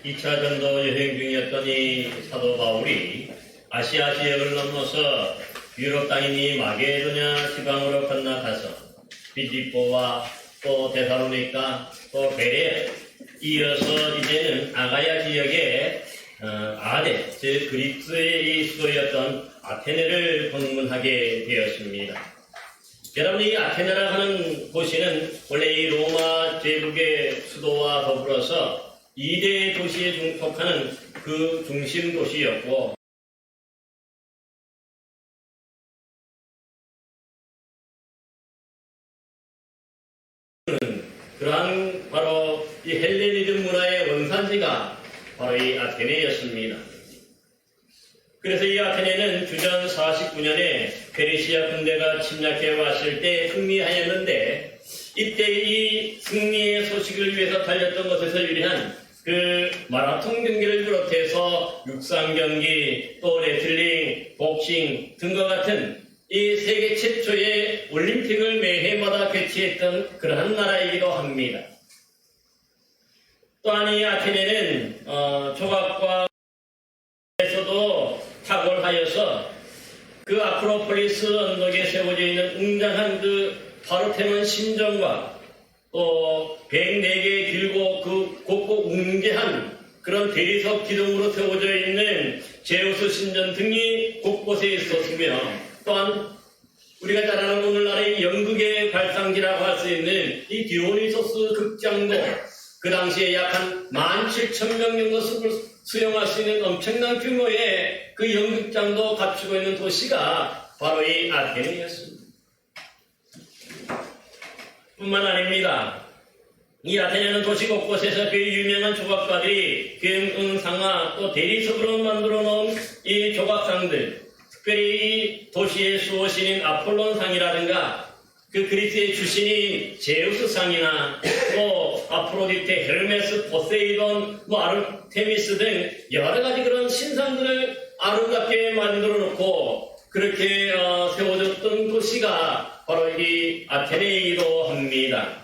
2차 전도 여행 중이었던 이 사도 바울이 아시아 지역을 넘어서 유럽 땅이니 마게도냐 지방으로 건너가서 빌립보와 또 데살로니가 또 베레 이어서 이제는 아가야 지역의 아데, 즉 그리스의 수도였던 아테네를 방문하게 되었습니다. 여러분, 이 아테네라 하는 도시는 원래 이 로마 제국의 수도와 더불어서 2대 도시에 속하는 그 중심 도시였고, 그러한 바로 이 헬레니즘 문화의 원산지가 바로 이 아테네였습니다. 그래서 이 아테네는 주전 49년에 페르시아 군대가 침략해 왔을 때 승리하였는데, 이때 이 승리의 소식을 위해서 달렸던 것에서 유리한 그 마라톤 경기를 비롯해서 육상 경기, 또 레슬링, 복싱 등과 같은 이 세계 최초의 올림픽을 매해마다 개최했던 그러한 나라이기도 합니다. 또한 이 아테네는 조각과에서도 탁월하여서 그 아크로폴리스 언덕에 세워져 있는 웅장한 그 파르테논 신전과 또 104개 길고 그 곱고 웅대한 그런 대리석 기둥으로 세워져 있는 제우스 신전 등이 곳곳에 있었으며, 또한 우리가 잘 아는 오늘날의 연극의 발상지라고 할 수 있는 이 디오니소스 극장도 그 당시에 약 한 17,000명 정도 수용할 수 있는 엄청난 규모의 그 연극장도 갖추고 있는 도시가 바로 이 아테네였습니다. 뿐만 아닙니다. 이 아테네는 도시 곳곳에서 그 유명한 조각가들이 금은상화 또 대리석으로 만들어 놓은 이 조각상들, 특별히 이 도시의 수호신인 아폴론상이라든가 그 그리스의 주신인 제우스상이나 또 아프로디테, 헤르메스, 포세이돈, 아르테미스 등 여러 가지 그런 신상들을 아름답게 만들어 놓고 그렇게 세워졌던 도시가 바로 이 아테네이기도 합니다.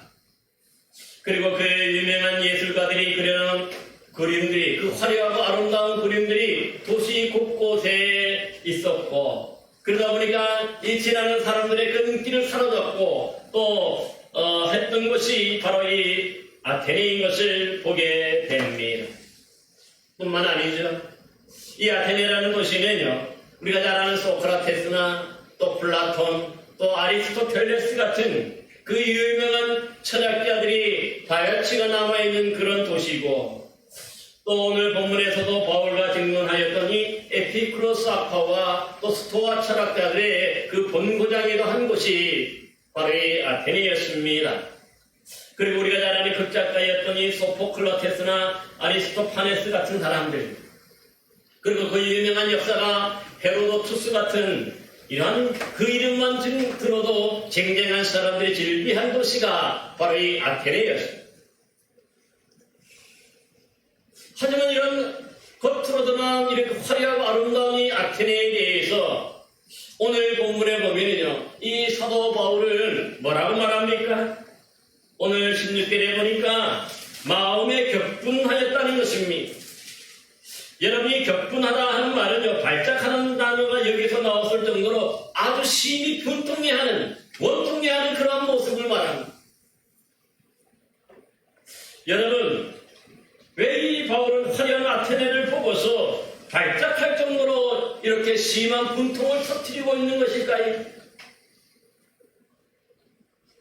그리고 그 유명한 예술가들이 그려놓은 그림들이, 그 화려하고 아름다운 그림들이 도시 곳곳에 있었고, 그러다 보니까 이 지나는 사람들의 그 눈길을 사로잡고 또 했던 것이 바로 이 아테네인 것을 보게 됩니다. 뿐만 아니죠. 이 아테네라는 도시는요, 우리가 잘 아는 소크라테스나 또 플라톤 또 아리스토텔레스 같은 그 유명한 철학자들이 다혈치가 남아있는 그런 도시고, 또 오늘 본문에서도 바울과 증론하였던 이 에피쿠로스 학파와 또 스토아 철학자들의 그 본고장이기도 한 곳이 바로 이 아테네였습니다. 그리고 우리가 잘 아는 극작가였던 이 소포클라테스나 아리스토파네스 같은 사람들, 그리고 그 유명한 역사가 헤로도투스 같은 이러한 그 이름만 들어도 쟁쟁한 사람들이 질비한 도시가 바로 이 아테네였습니다. 하지만 이런 겉으로도만 이렇게 화려하고 아름다운 이 아테네에 대해서 오늘 본문에 보면요, 이 사도 바울은 뭐라고 말합니까? 오늘 16절에 보니까 마음에 격분하였다는 것입니다. 여러분이 격분하다 하는 말은요, 발작하는 단어가 여기서 나왔을 정도로 아주 심히 분통해하는, 원통해하는 그러한 모습을 말합니다. 여러분, 왜 이 바울은 화려한 아테네를 보고서 발작할 정도로 이렇게 심한 분통을 터뜨리고 있는 것일까요?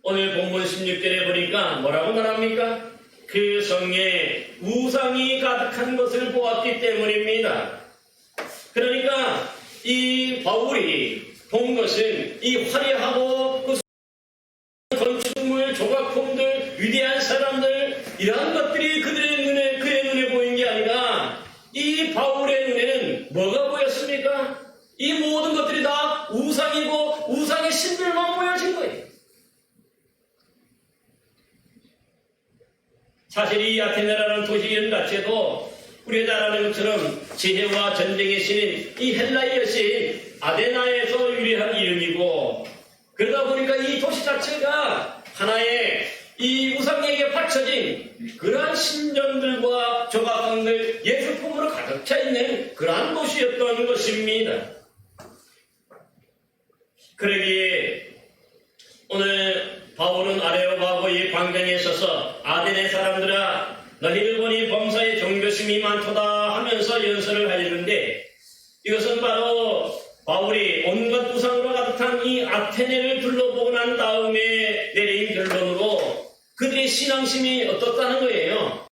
오늘 본문 16절에 보니까 뭐라고 말합니까? 그 성에 우상이 가득한 것을 보았기 때문입니다. 그러니까 이 바울이 본 것은 이 화려하고 그 건축물, 조각품들, 위대한 사람들, 이러한 것들이 그의 눈에 보인 게 아니라 이 바울의 눈에는 뭐가 보였습니까? 이 모든 것들이 다 우상이고 우상의 신들만 보여진 거예요. 사실 이 아테네라는 도시 이름 자체도 우리가 잘 아는 것처럼 지혜와 전쟁의 신인 이 헬라의 여신 아데나에서 유래한 이름이고, 그러다 보니까 이 도시 자체가 하나의 이 우상에게 바쳐진 그러한 신전들과 조각상들, 예술품으로 가득 차 있는 그러한 도시였던 것입니다. 그러기에 오늘 바울은 아레오바고의 광장에 있어서 아덴의 사람들아 너희를 보니 범사에 종교심이 많도다 하면서 연설을 하려는데, 이것은 바로 바울이 온갖 우상으로 가득한 이 아테네를 둘러보고 난 다음에 내린 결론으로 그들의 신앙심이 어떻다는 거예요.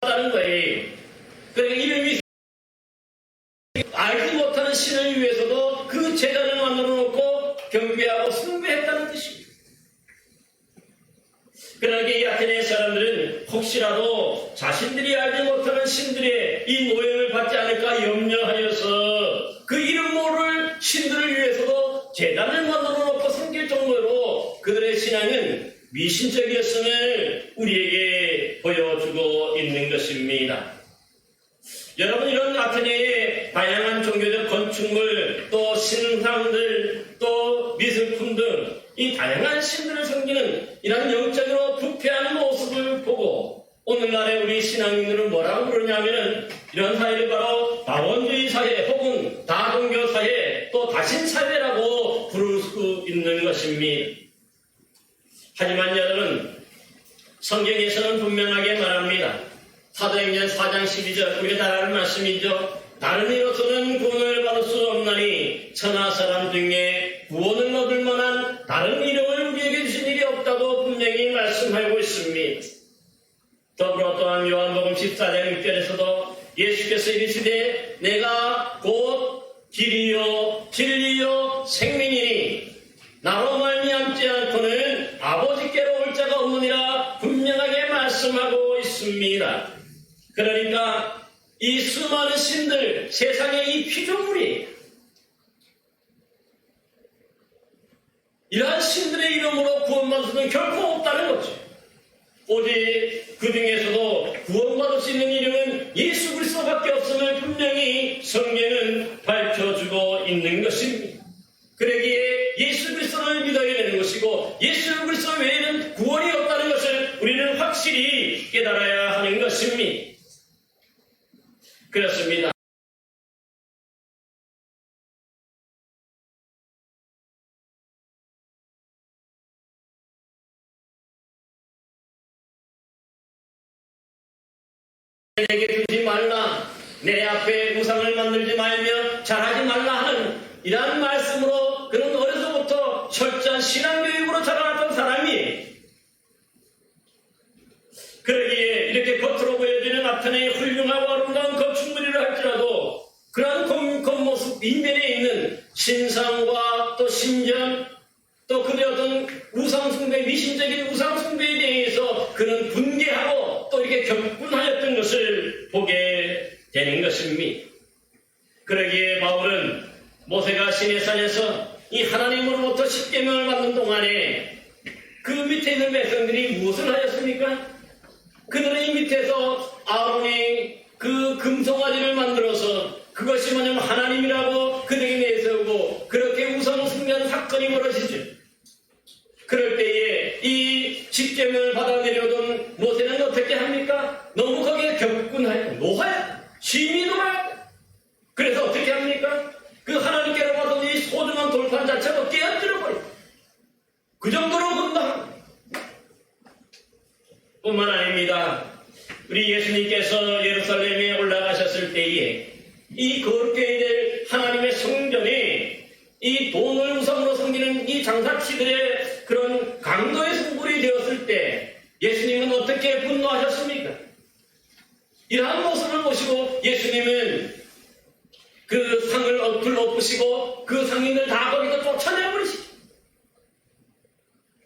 다는 거예요. 그러니까 이름이 알지 못하는 신을 위해서도 그 제단을 만들어 놓고 경배하고 숭배했다는 뜻입니다. 그러나 이 아테네 사람들은 혹시라도 자신들이 알지 못하는 신들의 이 노예를 받지 않을까 염려하여서 그 이름 모를 신들을 위해서도 제단을 만들어 놓고 섬길 정도로 그들의 신앙은 미신적이었음을 우리에게 보여주고 있는 것입니다. 여러분, 이런 아테네의 다양한 종교적 건축물, 또 신상들, 또 미술품 등 이 다양한 신들을 섬기는 이런 영적으로 부패하는 모습을 보고 오늘날의 우리 신앙인들은 뭐라고 그러냐면은 이런 사회를 바로 다원주의 사회 혹은 다종교 사회 또 다신사회라고 부를 수 있는 것입니다. 하지만 여러분, 성경에서는 분명하게 말합니다. 사도행전 4장 12절 우리가 잘 아는 말씀이죠. 다른 이로서는 구원을 받을 수 없나니 천하 사람 중에 구원을 얻을 만한 다른 이름을 우리에게 주신 일이 없다고 분명히 말씀하고 있습니다. 더불어 또한 요한복음 14장 6절에서도 예수께서 이르시되 내가 곧 길이요 진리요 생명이니 나로 말미암지 않고는 아버지께로 올 자가 없느니라 분명하게 말씀하고 있습니다. 그러니까 이 수많은 신들, 세상의 이 피조물이 이러한 신들의 이름으로 구원받을 수는 결코 없다는 거죠. 오직 그 중에서도 구원받을 수 있는 이름은 예수 그리스도밖에 없음을 분명히 성경은 밝혀주고 있는 것입니다. 그러기에 예수 그리스도를 믿어야 되는 것이고 예수 그리스도 외에는 구원이 없다는 것을 우리는 확실히 깨달아야 하는 것입니다. 그렇습니다. 내게 두지 말라, 내 앞에 우상을 만들지 말며 잘하지 말라 하는 이러한 말씀으로 그는 어려서부터 철저한 신앙교육으로 자라났던 사람이, 그러기에 이렇게 겉으로 보여지는 아테네의 훌륭하고 아름다운 건축물이라 할지라도 그러한 겉모습 이면에 있는 신상과 또 신전 또 그들의 어떤 우상숭배, 미신적인 우상숭배에 대해서 그는 분개하고 또 이렇게 격분하였던 것을 보게 되는 것입니다. 그러기에 바울은 모세가 시내산에서 이 하나님으로부터 십계명을 받는 동안에 그 밑에 있는 백성들이 무엇을 하였습니까? 그들은 이 밑에서 아론이 그 금송아지를 만들어서 그것이 뭐냐면 하나님이라고 그들에게 내세우고 그렇게 우상 숭배하는 사건이 벌어지죠. 그럴 때에 이 십계명을 받아 내려오던 모세는 어떻게 합니까? 너무 거기에 격분하여 노하여 심히 노하여. 그래서 어떻게 합니까? 그 하나님께로 받은 이 소중한 돌판 자체가 깨어뜨려버려. 그 정도로 분당합니다. 뿐만 아닙니다. 우리 예수님께서 예루살렘에 올라가셨을 때에 이 거룩해야 될 하나님의 성전에 이 돈을 우상으로 섬기는 이 장사치들의 그런 강도의 승불이 되었을 때 예수님은 어떻게 분노하셨습니까? 이러한 모습을 보시고 예수님은 그 상을 엎으시고 그 상인들 다 거기서 쫓아내버리시죠.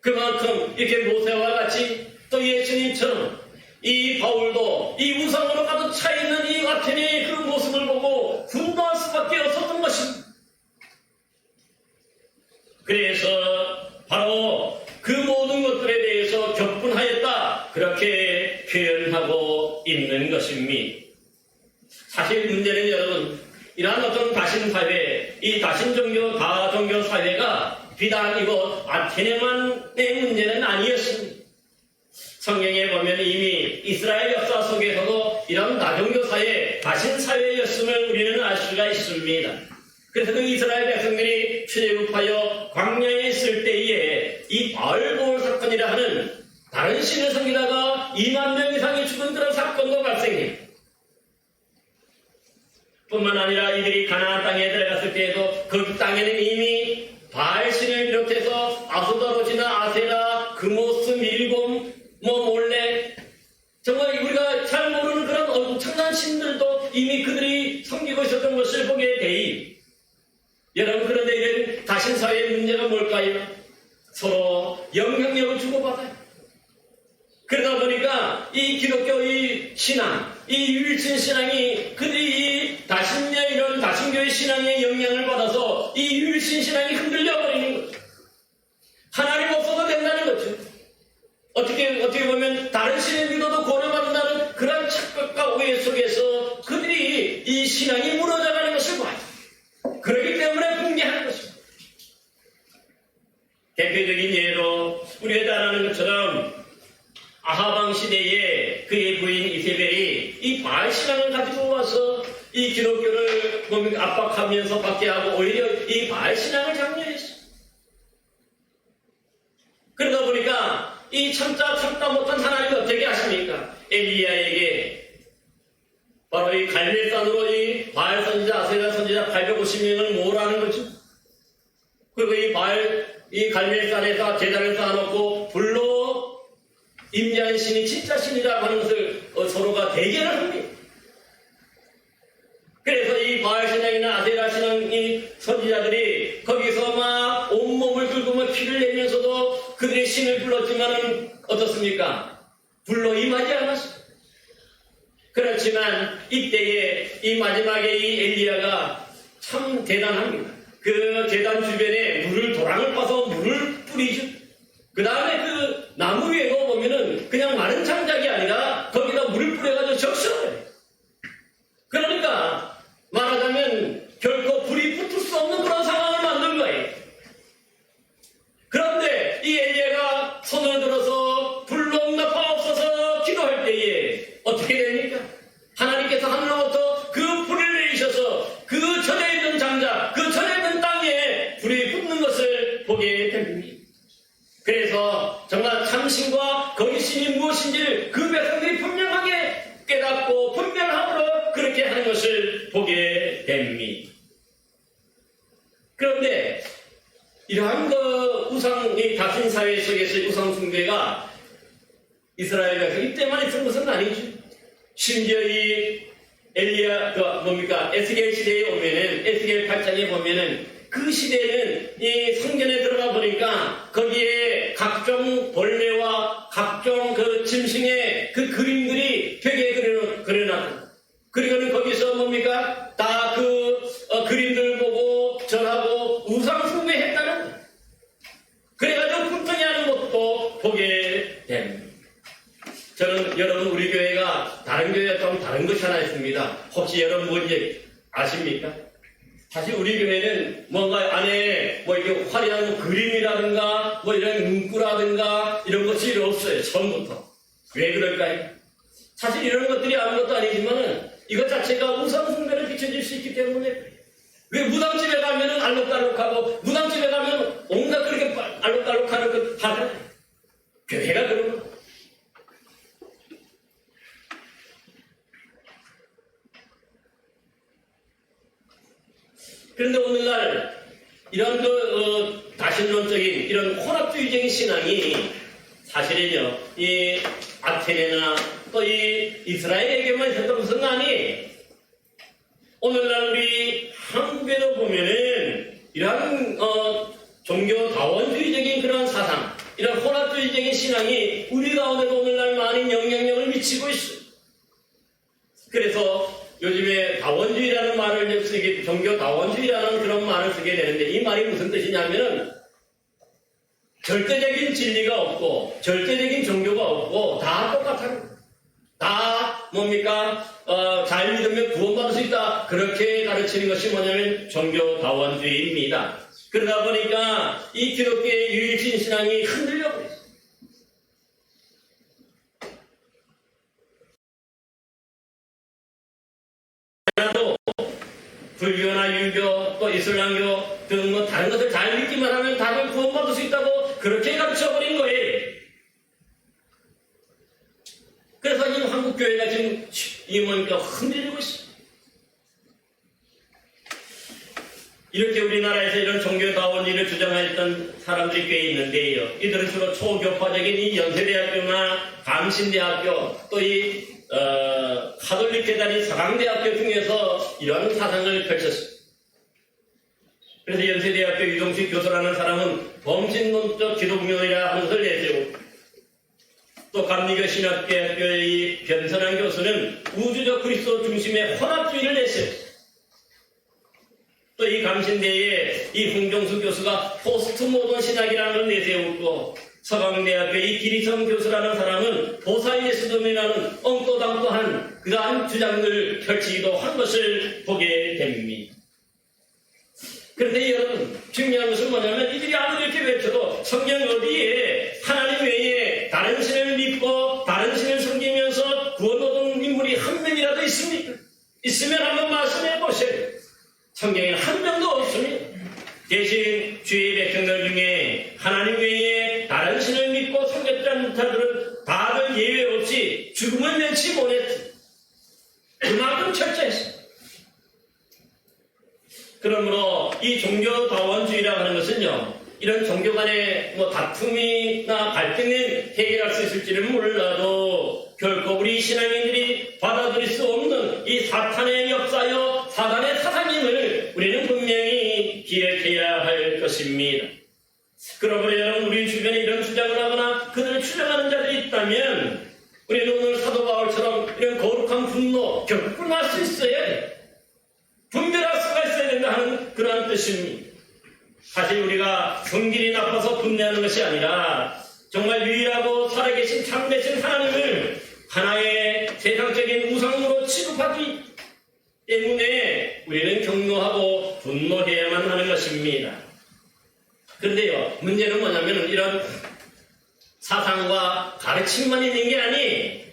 그만큼 이렇게 모세와 같이 또 예수님처럼 이 바울도 이 우상으로 가득 차있는 이 아테네의 그 모습을 보고 분노할 수밖에 없었던 것입니다. 그래서 바로 그 모든 것들에 대해서 격분하였다. 표현하고 있는 것입니다. 사실 문제는 여러분, 이러한 어떤 다신 사회, 이 다신 종교, 다종교 사회가 비단 이곳 아테네만의 문제는 아니었습니다. 성경에 보면 이미 이스라엘 역사 속에서도 이런 다종교 사회, 다신 사회였음을 우리는 알 수가 있습니다. 그래서 그 이스라엘 백성들이 출애굽하여 광야에 있을 때에 이 바알보올 사건이라 하는 다른 신을 섬기다가 2만 명 이상이 죽은 그런 사건도 발생해요. 뿐만 아니라 이들이 가나안 땅에 들어갔을 때에도 그 땅에는 이미 바알신을 비롯해서 아스다로지나 아세라, 그모스, 밀곰, 몰래 정말 우리가 잘 모르는 그런 엄청난 신들도 이미 그들이 섬기고 있었던 것을 보게 되이. 여러분, 그런데 이런 다신사회의 문제가 뭘까요? 서로 영향력을 주고받아요. 그러다 보니까 이 기독교의 신앙, 이 유일신 신앙이 그들이 이 다신녀 이런 다신교의 신앙에 영향을 받아서 이 유일신 신앙이 흔들려버리는 거죠. 하나님 없어도 된다는 거죠. 어떻게 보면 다른 신의 믿어도 고려받는다는 그런 착각과 오해 속에서 그들이 이 신앙이 무너져가는 것을 봐요. 그렇기 때문에 붕괴하는 것입니다. 대표적인 예로 우리가 잘 아는 것처럼 아하방 시대에 그의 부인 이세벨이 이 바알 신앙을 가지고 와서 이 기독교를 압박하면서 받게 하고 오히려 이 바알 신앙을 장려했어요. 그러다 보니까 이 참다 못한 하나님이 어떻게 하십니까? 엘리야에게 바로 이 갈멜산으로 이 바알 선지자, 아세라 선지자 850명을 모으라는 거죠. 그리고 이 갈멜산에서 제단을 쌓아놓고 불로 임재한 신이 진짜 신이라고 하는 것을 서로가 대결을 합니다. 그래서 이 바알 신앙이나 아세라 신앙의 선지자들이 거기서 막 온몸을 긁고 막 피를 내면서도 그들의 신을 불렀지만은 어떻습니까? 불로 임하지 않았습니다. 그렇지만 이때에 이 마지막에 이 엘리야가 참 대단합니다. 그 제단 주변에 도랑을 파서 물을 뿌리죠. 그 다음에 그 나무 위에도 보면은 그냥 마른 장작이 아니라 거기다 물을 뿌려가지고 적셔요. 그러니까 말하자면 결코 불이 붙을 수 없는 그런 상황을 만든 거예요. 그런데 이 엘리야가 손을 들어서 불로 응답하옵소서 기도할 때에 어떻게 됩니까? 하나님께서 하늘로부터 그 불을 내리셔서 그 전에 있는 장작, 그 전에 있는 땅에 불이 붙는 것을 보게 됩니다. 그래서 정말 참신과 거짓신이 무엇인지를 그 백성들이 분명하게 깨닫고 분별함으로 그렇게 하는 것을 보게 됩니다. 그런데 이러한 이 다신 사회 속에서의 우상 숭배가 이스라엘 백성 이때만 있던 것은 아니죠. 심지어 이 에스겔 시대에 오면은 에스겔 8장에 보면은 그 시대에는 이 성전에 들어가 보니까 거기에 각종 벌레와 각종 그 짐승의 그 그림들이 벽에 그려놨고, 그리고는 거기서 다 그 그림들 보고 절하고 우상 숭배했다는 거예요. 그래가지고 불통해하는 것도 보게 됩니다. 저는 여러분 우리 교회가 다른 교회와 좀 다른 것이 하나 있습니다. 혹시 여러분 뭔지 아십니까? 사실 우리 교회는 뭔가 안에 이렇게 화려한 그림이라든가 이런 문구라든가 이런 것이 없어요. 처음부터. 왜 그럴까요? 사실 이런 것들이 아무것도 아니지만은 이것 자체가 우상 숭배를 비춰질 수 있기 때문에. 왜 무당집에 가면은 알록달록하고 무당집에 가면 온갖 그렇게 알록달록하는 그 하잖아요. 교회가 그런 거. 그런데 오늘날 이런 다신론적인 이런 혼합주의적인 신앙이 사실은요, 이 아테네나 또 이 이스라엘에게만 있었던 것은 아니에요. 오늘날 우리 한국에도 보면은 이러한 종교 다원주의적인 그런 사상, 이런 혼합주의적인 신앙이 우리 가운데도 오늘날 많은 영향력을 미치고 있어요. 그래서 요즘에 다원주의라는 말을 쓰게, 종교 다원주의라는 그런 말을 쓰게 되는데, 이 말이 무슨 뜻이냐면은 절대적인 진리가 없고 절대적인 종교가 없고 다 똑같아요. 다 뭡니까? 잘 믿으면 구원받을 수 있다. 그렇게 가르치는 것이 뭐냐면 종교다원주의입니다. 그러다 보니까 이 기독교의 유일신 신앙이 흔들려 버렸어요. 불교나 유교 또 이슬람교 등 뭐 다른 것을 잘 믿기만 하면 다들 구원받을 수 있다고 그렇게 가르쳐버린 거예요. 그래서 이 한국교회가 지금 이 뭡니까 흔들리고 있어요. 이렇게 우리나라에서 이런 종교다원주의를 주장했던 사람들이 꽤 있는데요. 이들은 주로 초교파적인 이 연세대학교나 감신대학교 또 이 가톨릭 재단이 서강대학교 중에서 이러한 사상을 펼쳤습니다. 그래서 연세대학교 유동식 교수라는 사람은 범신론적 기독론이라 하는 것을 내세우고 또 감리교 신학대학교의 변선한 교수는 우주적 그리스도 중심의 혼합주의를 내세웠습니다. 또 이 감신대의 이 홍종수 교수가 포스트 모던 신학이라는 걸 내세우고 서강대학교의 기리성 교수라는 사람은 보사이에스dom이라는 엉또당또한 그러한 주장을 펼치기도 한 것을 보게 됩니다. 그런데 여러분 중요한 것은 뭐냐면 이들이 아무리 이렇게 외쳐도 성경 어디에 하나님 외에 다른 신을 믿고 다른 신을 섬기면서 구원 얻은 인물이 한 명이라도 있습니까? 있으면 한번 말씀해 보세요. 성경에는 한 명도 없습니다. 대신 주의 백성들 중에 하나님 외에 다른 신을 믿고 섬겼지 않는 자들은 다들 예외 없이 죽음을 면치 못했지. 그만큼 철저했습니다. 그러므로 이 종교다원주의라고 하는 것은요, 이런 종교 간의 뭐 다툼이나 갈등은 해결할 수 있을지는 몰라도 결코 우리 신앙인들이 받아들일 수 없는 이 사탄의 역사요, 사탄의 사상임을 우리는 분명히 기억해야 할 것입니다. 그러므로 여러분 우리 주변에 이런 주장을 하거나 그들을 추정하는 자들이 있다면 우리는 오늘 사도 바울처럼 이런 거룩한 분노 겪고 수 있어야 돼요. 분별할 수가 있어야 된다 하는 그러한 뜻입니다. 사실 우리가 성질이 나빠서 분내하는 것이 아니라 정말 유일하고 살아계신 참되신 하나님을 하나의 세상적인 우상으로 취급하기 때문에 우리는 경노하고 분노해야만 하는 것입니다. 그런데요, 문제는 뭐냐면 이런 사상과 가르침만 있는 게 아니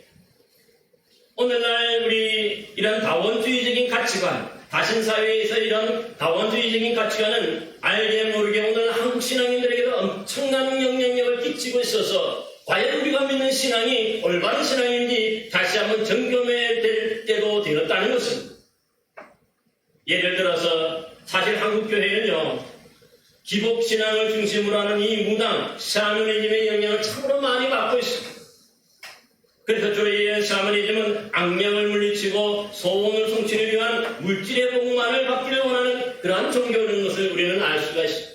오늘날 우리 이런 다원주의적인 가치관, 다신사회에서 이런 다원주의적인 가치관은 알게 모르게 오늘 한국 신앙인들에게도 엄청난 영향력을 끼치고 있어서 과연 우리가 믿는 신앙이 올바른 신앙인지 다시 한번 점검해야 될 때도 되었다는 것입니다. 예를 들어서 사실 한국교회는요, 기복신앙을 중심으로 하는 이 무당, 샤머니즘의 영향을 참으로 많이 받고 있습니다. 그래서 저희의 샤머니즘은 악령을 물리치고 소원을 성취를 위한 물질의 복만을 받기를 원하는 그러한 종교라는 것을 우리는 알 수가 있습니다.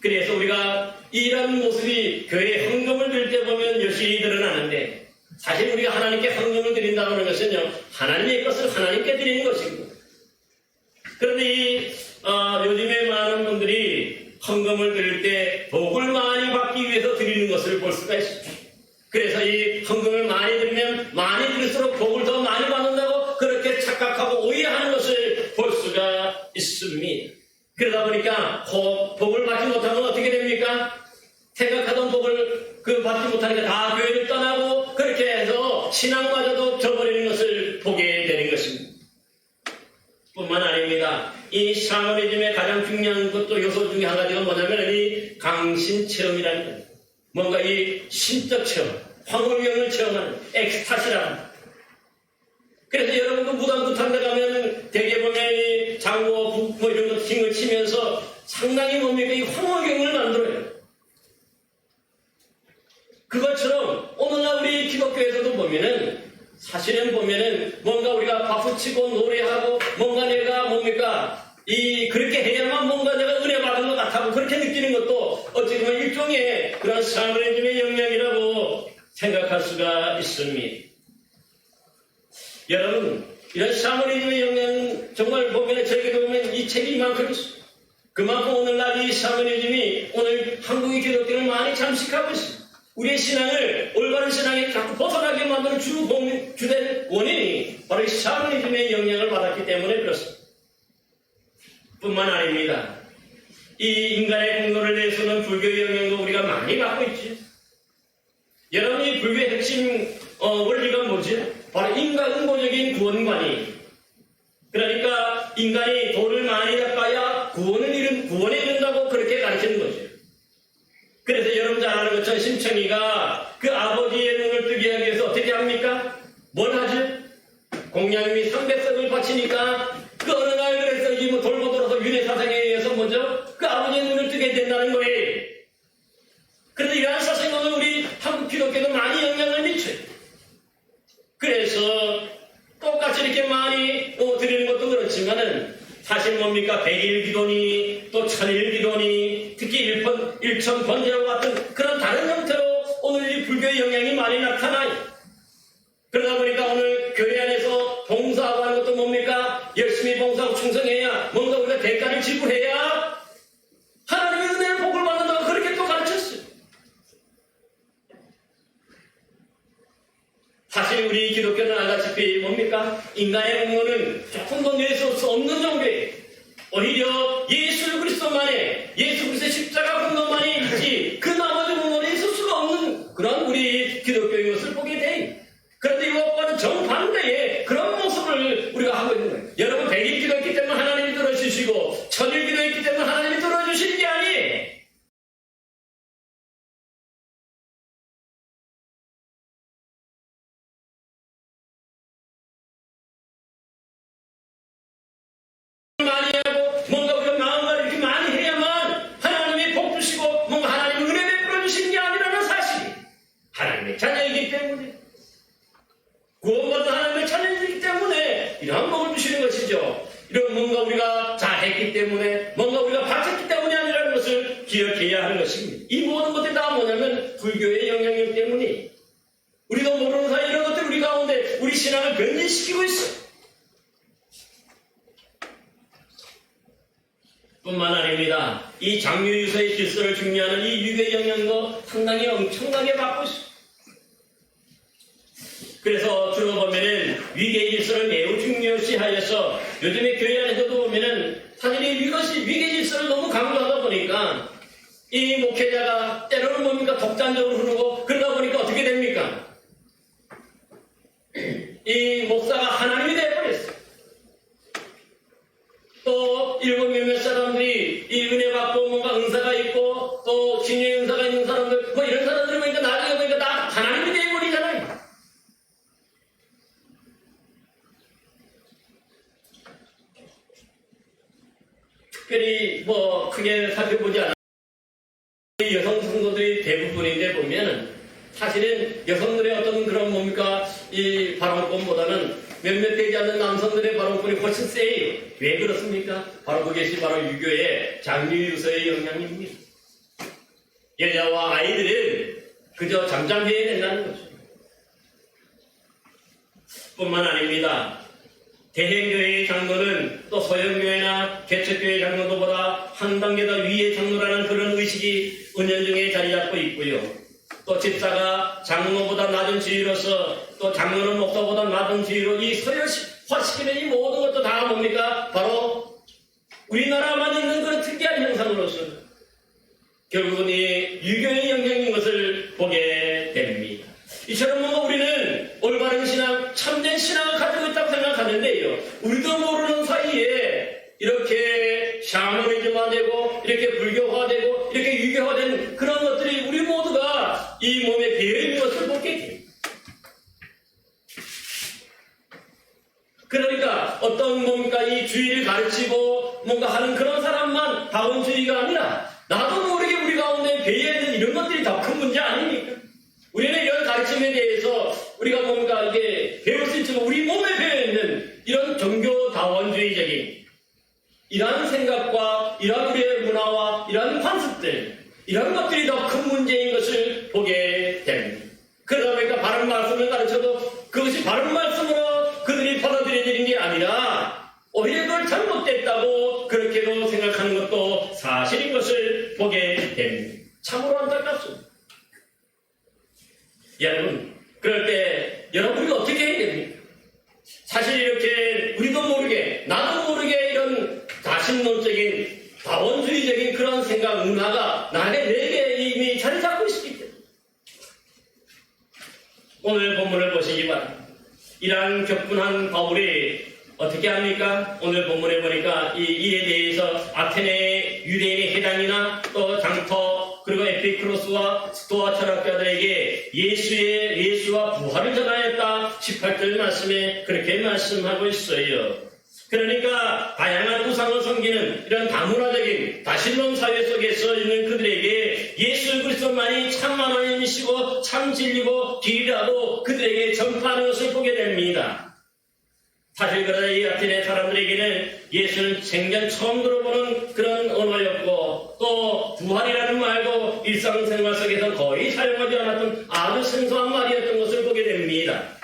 그래서 우리가 이런 모습이 교회에 헌금을 드릴 때 보면 열심히 드러나는데 사실 우리가 하나님께 헌금을 드린다고 하는 것은요, 하나님의 것을 하나님께 드리는 것입니다. 그런데 요즘에 많은 분들이 헌금을 드릴 때 복을 많이 받기 위해서 드리는 것을 볼 수가 있습니다. 그래서 이 헌금을 많이 드리면 많이 드릴수록 복을 더 많이 받는다고 그렇게 착각하고 오해하는 것을 볼 수가 있습니다. 그러다 보니까 복을 받지 못하면 어떻게 됩니까? 생각하던 복을 받지 못하니까 다 교회를 떠나고 그렇게 해서 신앙마저도 저버리는 것을 보게 되는 것입니다. 뿐만 아닙니다. 이 샤머니즘의 가장 중요한 것도 요소 중에 한 가지가 뭐냐면 이 강신체험이라는 거예요. 뭔가 이 신적 체험, 황홀경을 체험하는 엑스타시라는 거예요. 그래서 여러분도 무당부탄 데 가면 대개 보면 이 장고, 북 이런 거 힘을 치면서 상당히 뭡니까 이 황홀경을 만들어요. 그것처럼 오늘날 우리 기독교에서도 보면은 사실은 보면은 뭔가 우리가 박수치고 노래하고 뭔가 내가 뭡니까 그렇게 해야만 뭔가 내가 은혜 받은 것 같다고 그렇게 느끼는 것도 어찌 보면 일종의 그런 샤머니즘의 영향이라고 생각할 수가 있습니다. 여러분 이런 샤머니즘의 영향은 정말 보면 저에게도 보면 이 책이 이만큼 있습니다. 그만큼 오늘날 이 샤머니즘이 오늘 한국의 기독교를 많이 잠식하고 있습니다. 우리의 신앙을 올바른 신앙에 자꾸 벗어나게 만드는 주된 원인이 바로 이 샤머니즘의 영향을 받았기 때문에 그렇습니다. 뿐만 아닙니다. 이 인간의 공로를 내세우는 불교의 영향도 우리가 많이 받고 있죠. 여러분, 이 불교의 핵심 원리가 뭐지? 바로 인과응보적인 구원관이, 그러니까 인간이 도를 많이 닦아야 구원에 이른다고 그렇게 가르치는 거죠. 그래서 여러분 잘 아는 것처럼 심청이가 그 아버지의 눈을 뜨게 하기 위해서 어떻게 합니까? 뭘 하지? 공양미 300석을 바치니까 그 어느 날 그래서 이 돌고 돌아서 윤회 사상에 의해서 먼저 그 아버지의 눈을 뜨게 된다는 거예요. 그런데 이러한 사상은 우리 한국 기독교도 많이 영향을 미쳐요. 그래서 똑같이 이렇게 많이 드리는 것도 그렇지만은 사실 뭡니까? 100일 기도니 또 1000일 기도니 특히 일천 번제와 같은 그런 다른 형태로 오늘 이 불교의 영향이 많이 나타나요. 그러다 보니까 오늘 교회 안에서 봉사하고 하는 것도 뭡니까? 열심히 봉사하고 충성해야 뭔가 우리가 대가를 지불해야 하나님의 은혜를 복을 받는다고 그렇게 또 가르쳤어요. 사실 우리 기독교는 알다시피 뭡니까? 인간의 공로는 조금 더 내세울 수 없는 정도예요. 오히려 예수 그리스도만의 예수 그리스도의 십자가 공로만이 있지 그 나머지 공로는 있을 수가 없는 그런 우리 기독교의 것을 보게 돼요. 그런데 이것과는 정반대의 그런 모습을 우리가 하고 있는 거예요. 여러분 100일 기도했기 때문에 하나님이 들어주시고 1000일 기도했기 때문에 하나님이 들어주시는 게 아니에요. 많이 하고 뭔가 우리가 마음을 이렇게 많이 해야만 하나님이 복 주시고 뭔가 하나님이 은혜 베풀어 주시는 게 아니라는 사실이 하나님의 자녀이기 때문에 구원받은 하나님의 자녀이기 때문에 이러한 복을 주시는 것이죠. 이런 뭔가 우리가 잘했기 때문에 뭔가 우리가 바쳤기 때문이 아니라는 것을 기억해야 하는 것입니다. 이 모든 것들이 다 뭐냐면 불교의 영향력 때문에 우리도 모르는 사이 이런 것들 우리 가운데 우리 신앙을 변질시키고 있어요. 뿐만 아닙니다. 이 장유유서의 질서를 중요하는 이 유교의 영향도 상당히 엄청나게 받고 있습니다. 그래서 주로 보면은 위계의 질서를 매우 중요시하여서 요즘에 교회 안에서도 보면은 사실 이 위계의 질서를 너무 강조하다 보니까 이 목회자가 때로는 뭡니까? 독단적으로 흐르고 그러다 보니까 어떻게 됩니까? 이 목사가 하나님이 되어버렸어요. 또 일곱 몇몇 사람들이 이 은혜 받고 뭔가 은사가 있고 또 신의 은사가 있는 사람들 뭐 이런 사람들이 보니까 나중에 보니까 다 하나님이 되어버리잖아요. 특별히 뭐 크게 살펴보지 않아요. 여성 성도들이 대부분인데 보면은 사실은 여성들의 어떤 그런 뭡니까 이 발언권보다는 몇몇 되지 않는 남성들의 발언권이 훨씬 세요. 왜 그렇습니까? 바로 그것이 바로 유교의 장유유서의 영향입니다. 여자와 아이들은 그저 잠잠해야 된다는 거죠. 뿐만 아닙니다. 대행교회의 장로는 또 소형교회나 개척교회 장로도보다 한 단계 더 위의 장로라는 그런 의식이 은연중에 자리 잡고 있고요. 또 집사가 장로보다 낮은 지위로서 또 장로는 목사보다 낮은 지위로 이 서열화시키는 이 모든 것도 다 뭡니까? 바로 우리나라만 있는 그런 특이한 현상으로서 결국은 이 유교의 영향인 것을 보게 됩니다. 이처럼 뭔가 우리는 올바른 신앙, 참된 신앙을 가지고 있다고 생각하는데요. 우리도 모르는 사이에 이렇게 샤머니즘화되고 이렇게 불교화되고 이렇게 유교화된 그런 것들이 우리 모두가 이 몸에 배어있는 것을 보게 됩니다. 그러니까 어떤 뭔가 이 주의를 가르치고 뭔가 하는 그런 사람만 다원주의가 아니라 나도 모르게 우리 가운데 배어있는 이런 것들이 더 큰 문제 아닙니까? 우리는 이런 가르침에 대해서 우리가 뭔가 이게 배울 수 있지만 우리 몸에 배어있는 이런 종교다원주의적인 이러한 생각과 이러한 우리의 문화와 이러한 관습들 이런 것들이 더 큰 문제인 것을 보게 됩니다. 그러다 보니까 바른 말씀을 가르쳐도 그것이 바른 말씀으로 그들이 받아들여지는 게 아니라 오히려 그걸 잘못됐다고 그렇게도 생각하는 것도 사실인 것을 보게 됩니다. 참으로 안타깝습니다. 여러분, 그럴 때 여러분이 어떻게 해야 됩니까? 사실 이렇게 우리도 모르게 나도 모르게 이런 자신론적인 다원주의적인 그런 생각 문화가 내게 이미 자리 잡고 있습니다. 오늘 본문을 보시기 바랍니다. 이러한 격분한 바울이 어떻게 합니까? 오늘 본문에 보니까 이에 대해서 아테네 유대인의 회당이나 또 장터 그리고 에피크로스와 스토아 철학자들에게 예수와 부활을 전하였다. 18절 말씀에 그렇게 말씀하고 있어요. 그러니까 다양한 우상을 섬기는 이런 다문화적인 다신론 사회 속에서 있는 그들에게 예수 그리스도만이 참 하나님이시고 참 진리고 길이라고 그들에게 전파하는 것을 보게 됩니다. 사실 그러나 이 아테네 사람들에게는 예수는 생전 처음 들어보는 그런 언어였고 또 부활이라는 말도 일상생활 속에서 거의 사용하지 않았던 아주 생소한 말이었던 것을 보게 됩니다.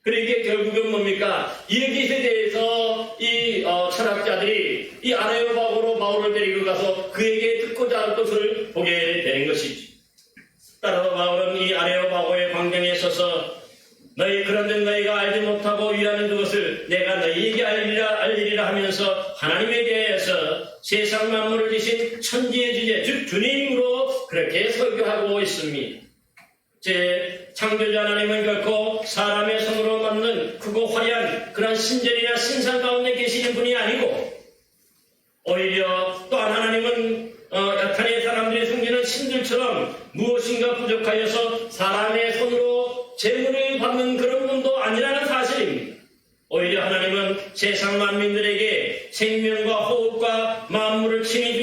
그러기에 결국은 뭡니까? 여기에 대해서 이 철학자들이 이 아레오바고로 바울을 데리고 가서 그에게 듣고자 할 것을 보게 되는 것이죠. 따라서 바울은 이 아레오바고의 광경에 서서 너희 그런데 너희가 알지 못하고 일하는 그것을 내가 너희에게 알리리라 하면서 하나님에 대해서 세상 만물을 지신 천지의 주제 즉 주님으로 그렇게 설교하고 있습니다. 제 창조자 하나님은 결코 사람의 손으로 만든 크고 화려한 그런 신전이나 신상 가운데 계시는 분이 아니고 오히려 또한 하나님은 아테네 사람들이 섬기는 신들처럼 무엇인가 부족하여서 사람의 손으로 재물을 받는 그런 분도 아니라는 사실입니다. 오히려 하나님은 세상 만민들에게 생명과 호흡과 만물을 친히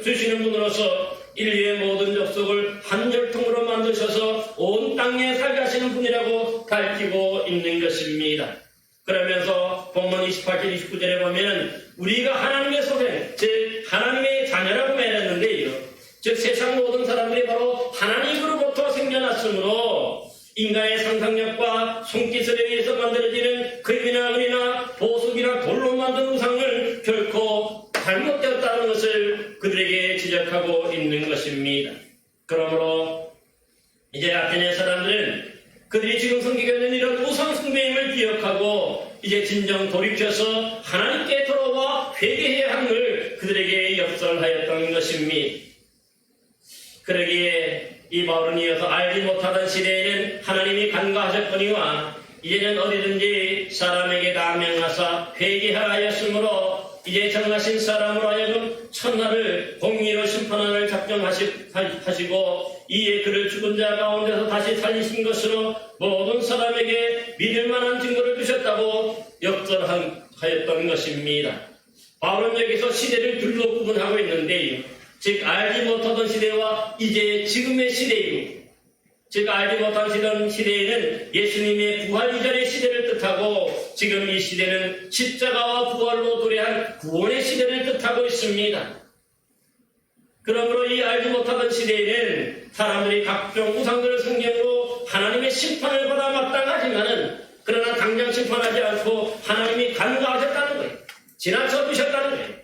주시는 분으로서 인류의 모든 족속을 한 혈통으로 만드셔서 온 땅에 살게 하시는 분이라고 가르치고 있는 것입니다. 그러면서 본문 28절 29절에 보면 우리가 하나님의 소생 즉 하나님의 자녀라고 말했는데요. 즉 세상 모든 사람들이 바로 하나님으로부터 생겨났으므로 인간의 상상력과 손기술에 의해서 만들어지는 금이나 은이나 보석이나 돌로 만든 우상을 결코 잘못되었다는 것을 그들에게 지적하고 있는 것입니다. 그러므로 이제 아테네 사람들은 그들이 지금 섬기고 있는 이런 우상 숭배임을 기억하고 이제 진정 돌이켜서 하나님께 돌아와 회개해야 함을 그들에게 역설하였던 것입니다. 그러기에 이 바울은 이어서 알지 못하던 시대에는 하나님이 간과하셨거니와 이제는 어디든지 사람에게 다 명하사 회개하라 하였으므로 이제 정하신 사람으로 하여금 천하를 공의로 심판하는 작정하시고 이에 그를 죽은 자 가운데서 다시 살리신 것으로 모든 사람에게 믿을 만한 증거를 주셨다고 역설하였던 것입니다. 바울은 여기서 시대를 둘로 구분하고 있는데요. 즉 알지 못하던 시대와 이제 지금의 시대입니다. 즉 알지 못한 시대에는 예수님의 부활 이전의 시대를 뜻하고 지금 이 시대는 십자가와 부활로 도래한 구원의 시대를 뜻하고 있습니다. 그러므로 이 알지 못하던 시대에는 사람들이 각종 우상들을 성경으로 하나님의 심판을 받아 마땅하지만은 그러나 당장 심판하지 않고 하나님이 간과하셨다는 거예요. 지나쳐 두셨다는 거예요.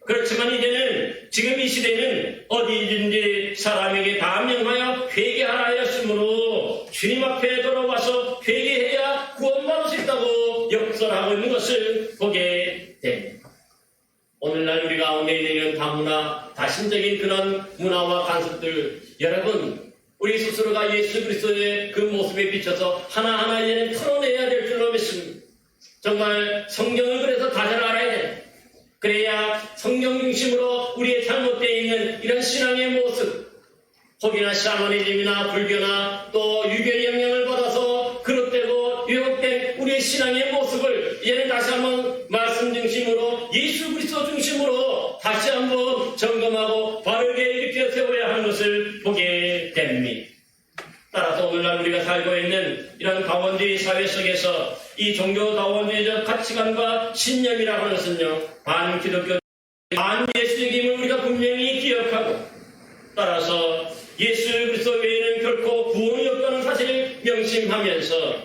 그렇지만 이제는 지금 이 시대는 어디든지 사람에게 다 명하여 회개하라 하였으므로 주님 앞에 돌아와서 회개해야 구원받을 수 있다고 역설하고 있는 것을 보게 됩니다. 오늘날 우리 가운데 있는 다문화, 다신적인 그런 문화와 간섭들 여러분 우리 스스로가 예수 그리스도의 그 모습에 비춰서 하나하나 이제는 털어내야 될 줄로 믿습니다. 정말 성경을 그래서 다 잘 알아야 돼요. 그래야 성경 중심으로 우리의 잘못되어 있는 이런 신앙의 모습 혹이나 샤머니즘이나 불교나 또 유교의 영향을 받아서 그릇되고 왜곡된 우리의 신앙의 모습을 이제는 다시 한번 말씀 중심으로 예수 그리스도 중심으로 다시 한번 점검하고 바르게 일으켜 세워야 하는 것을 보게 됩니다. 따라서 오늘날 우리가 살고 있는 이런 다원주의 사회 속에서 이 종교 다원주의적 가치관과 신념이라고 하는 것은요 반기독교 반예수적임을 우리가 분명히 기억하고 따라서 예수 그리스도 외에는 결코 구원이 없다는 사실을 명심하면서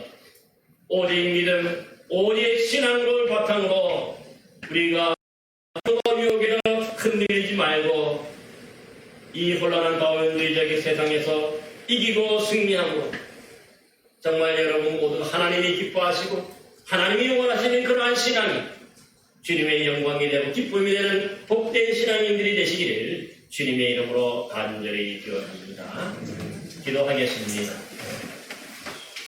오직 믿음 오직 신앙을 바탕으로 우리가 유혹에 흔들리지 말고 이 혼란한 다원주의적 세상에서 이기고 승리함으로 정말 여러분 모두 하나님이 기뻐하시고 하나님이 원하시는 그러한 신앙이 주님의 영광이 되고 기쁨이 되는 복된 신앙인들이 되시기를 주님의 이름으로 간절히 기원합니다. 기도하겠습니다.